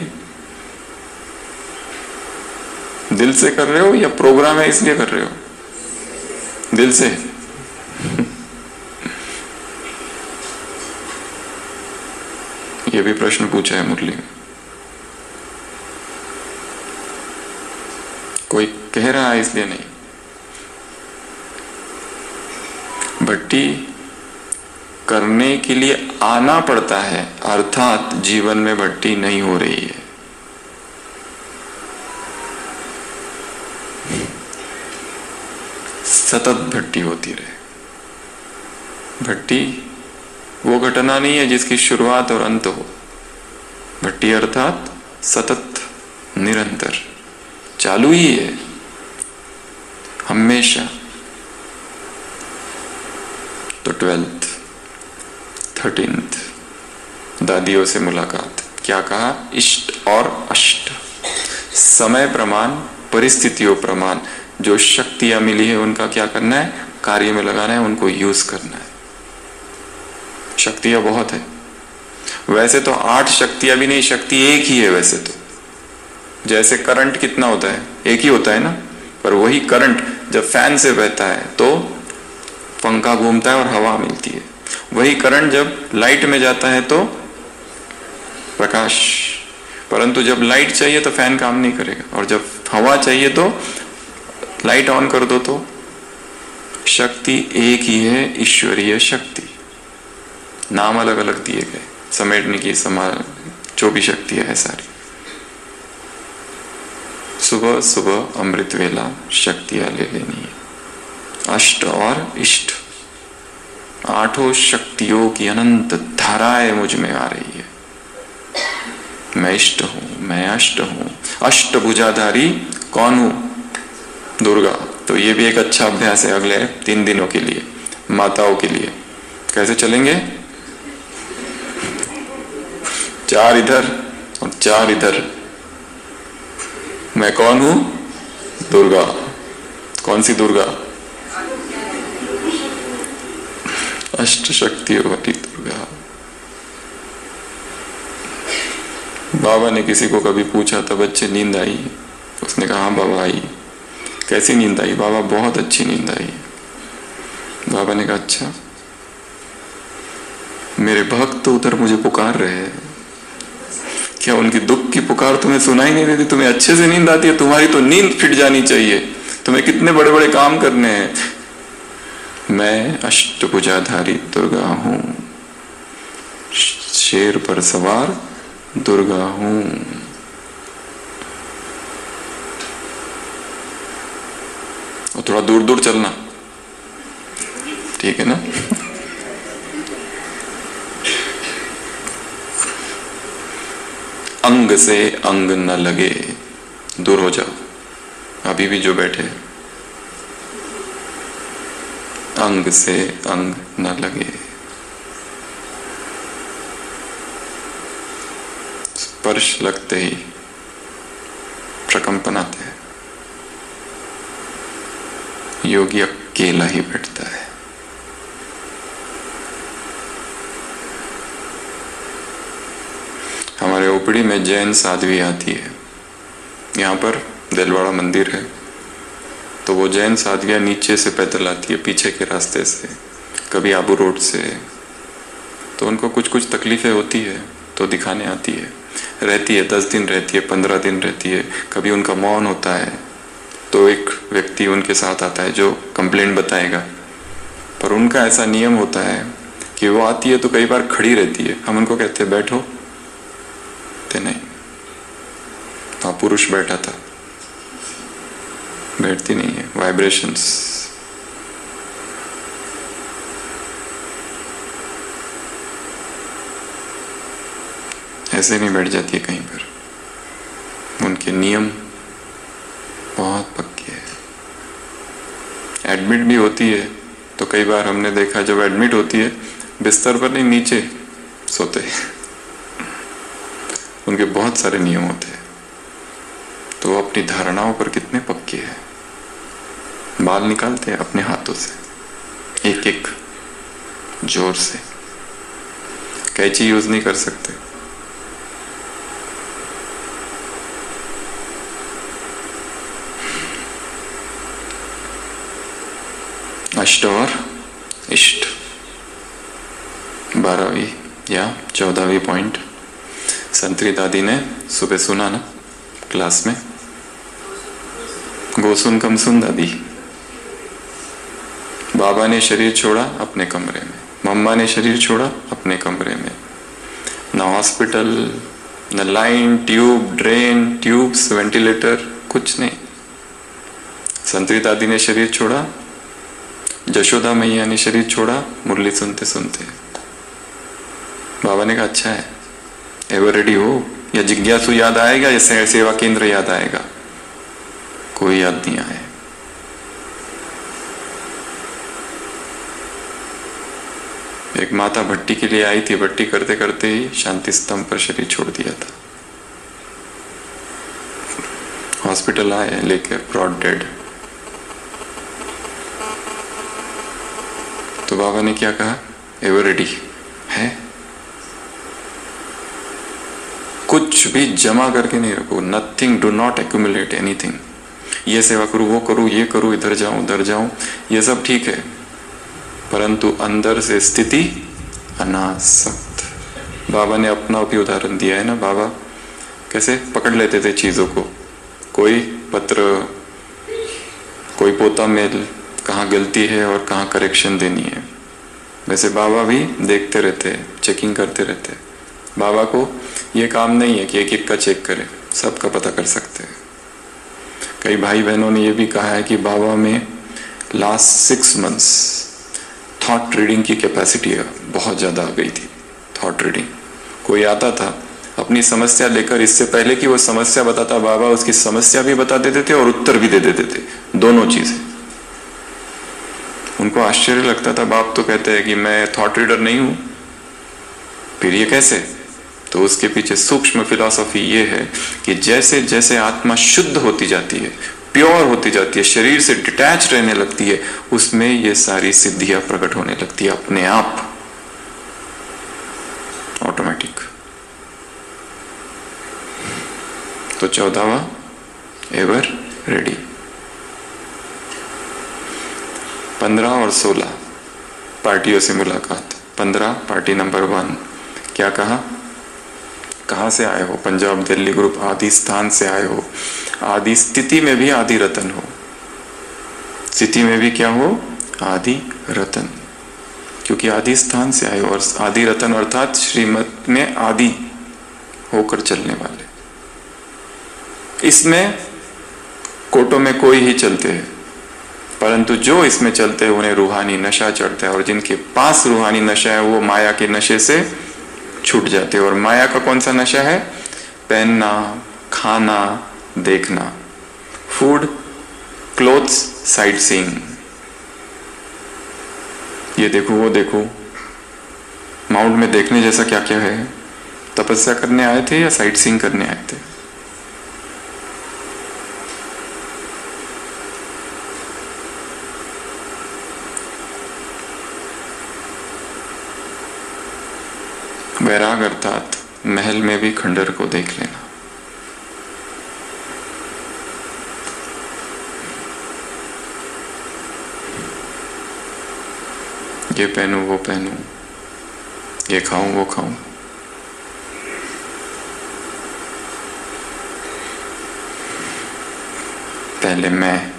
दिल से कर रहे हो या प्रोग्राम है इसलिए कर रहे हो? दिल से। ये भी प्रश्न पूछा है मुरली में। कोई कह रहा है इसलिए नहीं। भट्टी करने के लिए आना पड़ता है, अर्थात जीवन में भट्टी नहीं हो रही है। सतत भट्टी होती रहे। भट्टी वो घटना नहीं है जिसकी शुरुआत और अंत हो। भट्टी अर्थात सतत, निरंतर, चालू ही है हमेशा। तो 12th, 13th दादियों से मुलाकात। क्या कहा? इष्ट और अष्ट, समय प्रमाण, परिस्थितियों प्रमाण, जो शक्तियां मिली है उनका क्या करना है? कार्य में लगाना है, उनको यूज करना है। शक्तियां बहुत है। वैसे तो 8 शक्तियां भी नहीं, शक्ति एक ही है वैसे तो। जैसे करंट कितना होता है? एक ही होता है ना। पर वही करंट जब फैन से बहता है तो पंखा घूमता है और हवा मिलती है। वही करंट जब लाइट में जाता है तो प्रकाश। परंतु जब लाइट चाहिए तो फैन काम नहीं करेगा, और जब हवा चाहिए तो लाइट ऑन कर दो तो। शक्ति एक ही है, ईश्वरीय शक्ति। नाम अलग अलग दिए गए, समेटने की जो भी शक्तियां है सारी। सुबह सुबह अमृत वेला शक्तियां ले लेनी है। अष्ट और इष्ट, 8 शक्तियों की अनंत धाराएं मुझ में आ रही है। मैं इष्ट हूं, मैं अष्ट हूं। अष्टभुजाधारी कौन हूं? दुर्गा। तो ये भी एक अच्छा अभ्यास है अगले 3 दिनों के लिए, माताओं के लिए। कैसे चलेंगे? 4 इधर और 4 इधर। मैं कौन हूं? दुर्गा। कौन सी दुर्गा? अष्ट शक्तियों वाली दुर्गा। बाबा ने किसी को कभी पूछा था, बच्चे नींद आई? उसने कहा हाँ बाबा आई। कैसी नींद आई? बाबा बहुत अच्छी नींद आई। बाबा ने कहा अच्छा, मेरे भक्त तो उधर मुझे पुकार रहे हैं, क्या उनकी दुख की पुकार तुम्हें सुनाई नहीं देती? तुम्हें अच्छे से नींद आती है? तुम्हारी तो नींद फिट जानी चाहिए, तुम्हें कितने बड़े बड़े काम करने हैं। मैं अष्टभुजाधारी दुर्गा हूं, शेर पर सवार दुर्गा हूं। और थोड़ा दूर दूर चलना, ठीक है ना? अंग से अंग न लगे, दूर हो जाओ, अभी भी जो बैठे अंग से अंग न लगे। स्पर्श लगते ही प्रकंपन आते हैं। योगी अकेला ही बैठता है। हमारे ओपड़ी में जैन साध्वी आती है। यहाँ पर दिलवाड़ा मंदिर है, तो वो जैन साध्वियाँ नीचे से पैदल आती है, पीछे के रास्ते से, कभी आबू रोड से। तो उनको कुछ कुछ तकलीफें होती है तो दिखाने आती है, रहती है, 10 दिन रहती है, 15 दिन रहती है। कभी उनका मौन होता है तो एक व्यक्ति उनके साथ आता है जो कंप्लेंट बताएगा। पर उनका ऐसा नियम होता है कि वो आती है तो कई बार खड़ी रहती है। हम उनको कहते हैं बैठो, तो नहीं, वहाँ पुरुष बैठा था, बैठती नहीं है। वाइब्रेशंस, ऐसे नहीं बैठ जाती है कहीं पर। उनके नियम बहुत पक्के हैं। एडमिट भी होती है तो कई बार हमने देखा, जब एडमिट होती है बिस्तर पर नहीं, नीचे सोते। उनके बहुत सारे नियम होते हैं। तो वो अपनी धारणाओं पर कितने पक्के हैं। बाल निकालते हैं अपने हाथों से, एक एक जोर से। कैंची यूज नहीं कर सकते। अष्ट और इष्ट, 12वीं या 14वीं पॉइंट संतरी दादी ने सुबह सुना ना क्लास में। गोसुन कमसुन दादी। बाबा ने शरीर छोड़ा अपने कमरे में, मम्मा ने शरीर छोड़ा अपने कमरे में। न हॉस्पिटल, न line, tube, drain, tubes, ventilator, कुछ नहीं। संतरी दादी ने शरीर छोड़ा, जशोदा मैया ने शरीर छोड़ा, मुरली सुनते सुनते। बाबा ने कहा अच्छा है, एवर रेडी हो, या जिज्ञासु याद आएगा या सेवा केंद्र याद आएगा? कोई याद नहीं आए। एक माता भट्टी के लिए आई थी, भट्टी करते करते ही शांति स्तंभ पर शरीर छोड़ दिया था। हॉस्पिटल आए लेकर, ब्रॉड डेड। तो बाबा ने क्या कहा? एवर रेडी है। कुछ भी जमा करके नहीं रखो, nothing, do not accumulate anything. ये सेवा करूं, वो करूं, ये करूं, इधर जाऊं, उधर जाऊं, ये सब ठीक है, परंतु अंदर से स्थिति अनासक्त। बाबा ने अपना भी उदाहरण दिया है ना। बाबा कैसे पकड़ लेते थे चीजों को, कोई पत्र, कोई पोता मेल, कहाँ गलती है और कहाँ करेक्शन देनी है। वैसे बाबा भी देखते रहते, चेकिंग करते रहते। बाबा को ये काम नहीं है कि एक एक का चेक करे, सबका पता कर सकते हैं। कई भाई बहनों ने ये भी कहा है कि बाबा में लास्ट 6 months थॉट रीडिंग की कैपेसिटी बहुत ज़्यादा आ गई थी। थॉट रीडिंग, कोई आता था अपनी समस्या लेकर, इससे पहले कि वो समस्या बताता, बाबा उसकी समस्या भी बता देते थे और उत्तर भी दे देते थे, दोनों चीज़ें। उनको आश्चर्य लगता था। बाप तो कहते हैं कि मैं थॉट रीडर नहीं हूं, फिर ये कैसे? तो उसके पीछे सूक्ष्म फिलॉसफी ये है कि जैसे जैसे आत्मा शुद्ध होती जाती है, प्योर होती जाती है, शरीर से डिटैच रहने लगती है, उसमें ये सारी सिद्धियां प्रकट होने लगती है अपने आप, ऑटोमेटिक। तो 14वां एवर रेडी। 15 और 16 पार्टियों से मुलाकात। 15 पार्टी नंबर 1, क्या कहा? कहाँ से आए हो? पंजाब दिल्ली ग्रुप आदि स्थान से आए हो। आदि स्थिति में भी आदि रतन हो, स्थिति में भी क्या हो? आदि रतन। क्योंकि आदि स्थान से आए हो, और आदि रतन अर्थात श्रीमत में आदि होकर चलने वाले। इसमें कोटों में कोई ही चलते हैं, परंतु जो इसमें चलते हैं उन्हें रूहानी नशा चढ़ता है, और जिनके पास रूहानी नशा है वो माया के नशे से छूट जाते हैं। और माया का कौन सा नशा है? पहनना, खाना, देखना, फूड, क्लोथ्स, साइट सीइंग, ये देखो वो देखो। माउंट में देखने जैसा क्या क्या है? तपस्या करने आए थे या साइट सीइंग करने आए थे? वैराग अर्थात महल में भी खंडर को देख लेना। ये पहनूं वो पहनूं, ये खाऊं वो खाऊं। पहले मैं,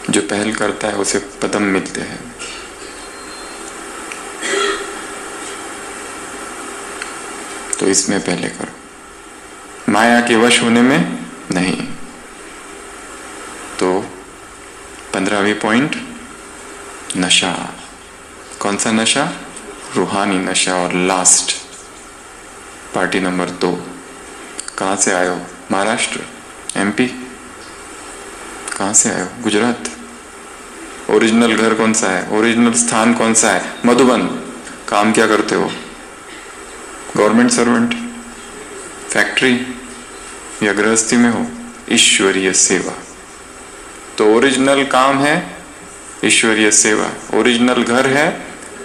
जो पहल करता है उसे पदम मिलते हैं। तो इसमें पहले करो, माया के वश होने में नहीं। तो 15वीं पॉइंट, नशा। कौन सा नशा? रूहानी नशा। और लास्ट पार्टी नंबर 2। कहाँ से आए हो? महाराष्ट्र, MP? कहाँ से आए हो? गुजरात। ओरिजिनल घर कौन सा है? ओरिजिनल स्थान कौन सा है? मधुबन। काम क्या करते हो? गवर्नमेंट सर्वेंट, फैक्ट्री या गृहस्थी में हो? ईश्वरीय सेवा। तो ओरिजिनल काम है ईश्वरीय सेवा, ओरिजिनल घर है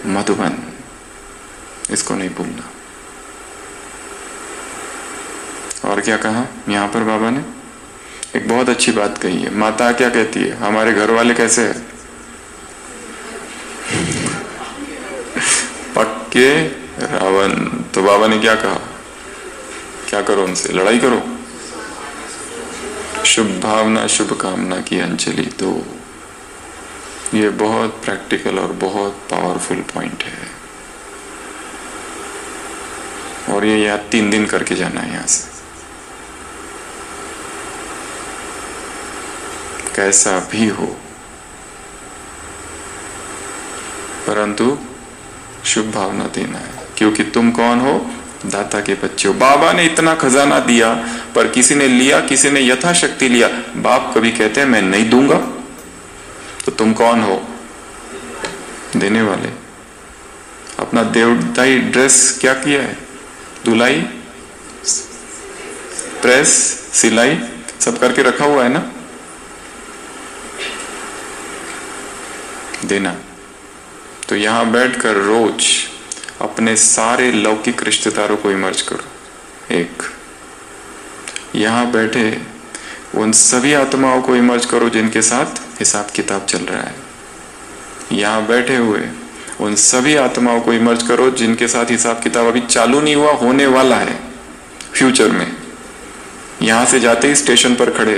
मधुबन। इसको नहीं भूलना। और क्या कहा यहां पर बाबा ने? एक बहुत अच्छी बात कही है। माता क्या कहती है? हमारे घर वाले कैसे हैं? पक्के रावण। तो बाबा ने क्या कहा? क्या करो उनसे? लड़ाई करो। शुभ भावना शुभ कामना की अंजलि दो। ये बहुत प्रैक्टिकल और बहुत पावरफुल पॉइंट है। और ये याद 3 दिन करके जाना है यहां से। कैसा भी हो, परंतु शुभ भावना देना है। क्योंकि तुम कौन हो? दाता के बच्चे हो। बाबा ने इतना खजाना दिया, पर किसी ने लिया, किसी ने यथाशक्ति लिया। बाप कभी कहते हैं मैं नहीं दूंगा? तो तुम कौन हो? देने वाले। अपना देवदाई ड्रेस क्या किया है? धुलाई, प्रेस, सिलाई सब करके रखा हुआ है ना? देना। तो यहां बैठकर रोज अपने सारे लौकिक रिश्तेदारों को इमर्ज करो। एक यहां बैठे उन सभी आत्माओं को इमर्ज करो जिनके साथ हिसाब किताब चल रहा है। यहां बैठे हुए उन सभी आत्माओं को इमर्ज करो जिनके साथ हिसाब किताब अभी चालू नहीं हुआ, होने वाला है फ्यूचर में। यहां से जाते ही स्टेशन पर खड़े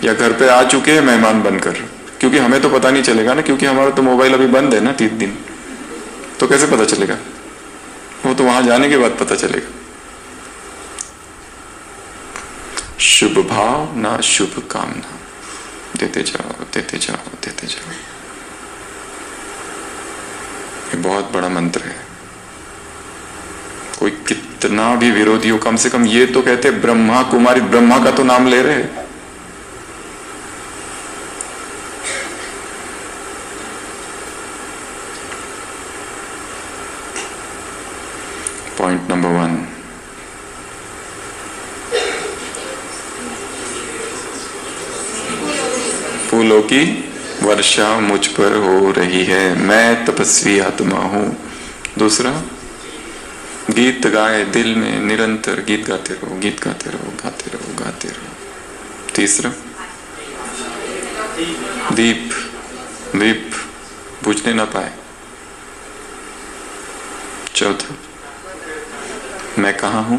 या घर पे आ चुके हैं मेहमान बनकर। क्योंकि हमें तो पता नहीं चलेगा ना, क्योंकि हमारा तो मोबाइल अभी बंद है ना 3 दिन। तो कैसे पता चलेगा? वो तो वहां जाने के बाद पता चलेगा। शुभ भाव ना शुभ कामना, देते जाओ देते जाओ देते जाओ। ये बहुत बड़ा मंत्र है। कोई कितना भी विरोधी हो, कम से कम ये तो कहते ब्रह्मा कुमारी, ब्रह्मा का तो नाम ले रहे हैं। पॉइंट नंबर 1, फूलों की वर्षा मुझ पर हो रही है, मैं तपस्वी आत्मा हूं। दूसरा, गीत गाए दिल में निरंतर, गीत गाते रहो, गीत गाते रहो, गाते रहो, गाते रहो। तीसरा, दीप, दीप बुझने ना पाए। चौथा, मैं कहाँ हूं?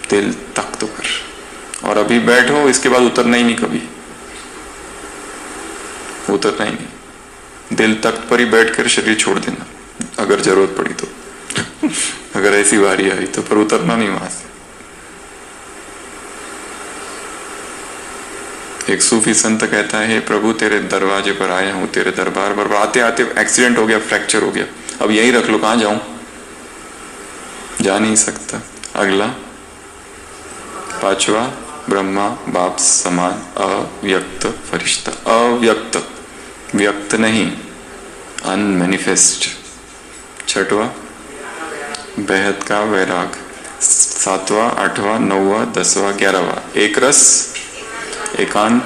दिल तख्त पर। और अभी बैठो, इसके बाद उतरना ही नहीं, कभी उतरना ही नहीं। दिल तख्त पर ही बैठकर शरीर छोड़ देना अगर जरूरत पड़ी तो अगर ऐसी बारी आई तो, पर उतरना नहीं वहां से। एक सूफी संत कहता है, प्रभु तेरे दरवाजे पर आया हूं, तेरे दरबार पर। आते आते एक्सीडेंट हो गया, फ्रैक्चर हो गया, अब यही रख लो, कहां जाऊं? जा नहीं सकता। अगला, 5वां, ब्रह्मा बाप समान अव्यक्त फरिश्ता। अव्यक्त, व्यक्त नहीं, अनमैनिफेस्ट। छठवा बेहद का वैराग। सातवां, आठवां, नौवां, 10वां, 11वां एक रस, एकांत,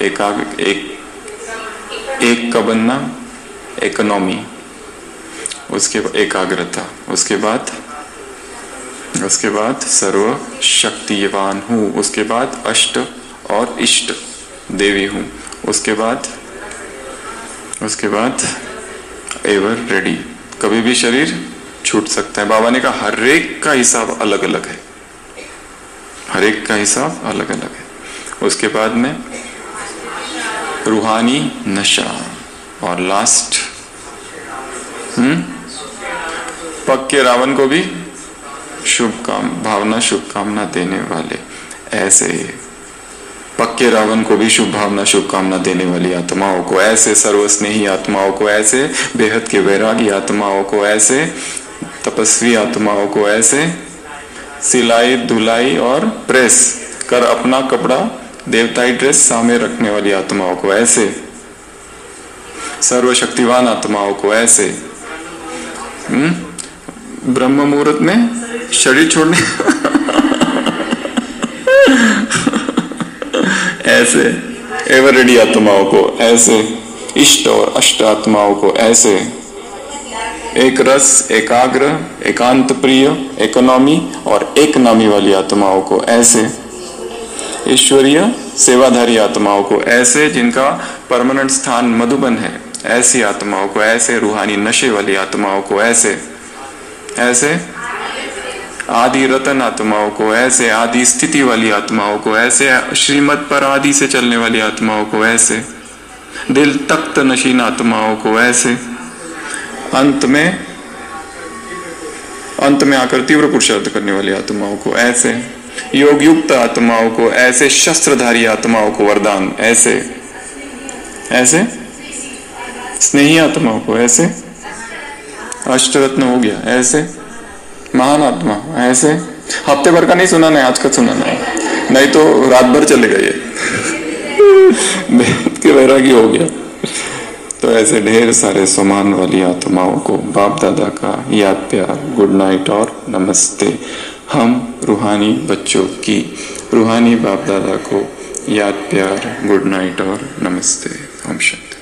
एक का बनना, इकोनॉमी, उसके एकाग्रता, उसके बाद सर्व शक्तिवान हूँ, उसके बाद अष्ट और इष्ट देवी हूँ, उसके बाद एवर रेडी, कभी भी शरीर छूट सकता है। बाबा ने कहा हर एक का हिसाब अलग अलग है, हर एक का हिसाब अलग अलग है। उसके बाद में रूहानी नशा और लास्ट पक्के रावण को भी शुभकामना देने वाले, ऐसे पक्के रावण को भी शुभ भावना शुभकामना देने वाली आत्माओं को, ऐसे सर्वस्नेही आत्माओं को, ऐसे बेहद के वैरागी आत्माओं को, ऐसे तपस्वी आत्माओं को, ऐसे सिलाई धुलाई और प्रेस कर अपना कपड़ा देवताई ड्रेस सामने रखने वाली आत्माओं को, ऐसे सर्वशक्तिवान आत्माओं को, ऐसे ब्रह्म मुहूर्त में शरीर छोड़ने ऐसे एवर रेडी आत्माओं को, ऐसे इष्ट और अष्ट आत्माओं को, ऐसे एक रस, एकाग्र, एकांत प्रिय, इकोनॉमी और एक नामी वाली आत्माओं को, ऐसे ईश्वरीय सेवाधारी आत्माओं को, ऐसे जिनका परमानेंट स्थान मधुबन है, ऐसी आत्माओं को, ऐसे रूहानी नशे वाली आत्माओं को, ऐसे आदि रतन आत्माओं को, ऐसे आदि स्थिति वाली आत्माओं को, ऐसे श्रीमत पर आदि से चलने वाली आत्माओं को, ऐसे दिल तख्त नशीन आत्माओं को, ऐसे अंत में आकर तीव्र पुरुषार्थ करने वाली आत्माओं को, ऐसे योग युक्त आत्माओं को, ऐसे शस्त्रधारी आत्माओं को वरदान, ऐसे स्नेही आत्माओं को, ऐसे अष्टरत्न हो गया, ऐसे महान आत्मा, ऐसे हफ्ते भर का नहीं सुनाना है, आज का सुनाना है, नहीं तो रात भर चलेगा ये बेहद के वैरागी हो गया। तो ऐसे ढेर सारे समान वाली आत्माओं को बाप दादा का याद प्यार, गुड नाइट और नमस्ते। हम रूहानी बच्चों की रूहानी बाप दादा को याद प्यार, गुड नाइट और नमस्ते। ओम शांति।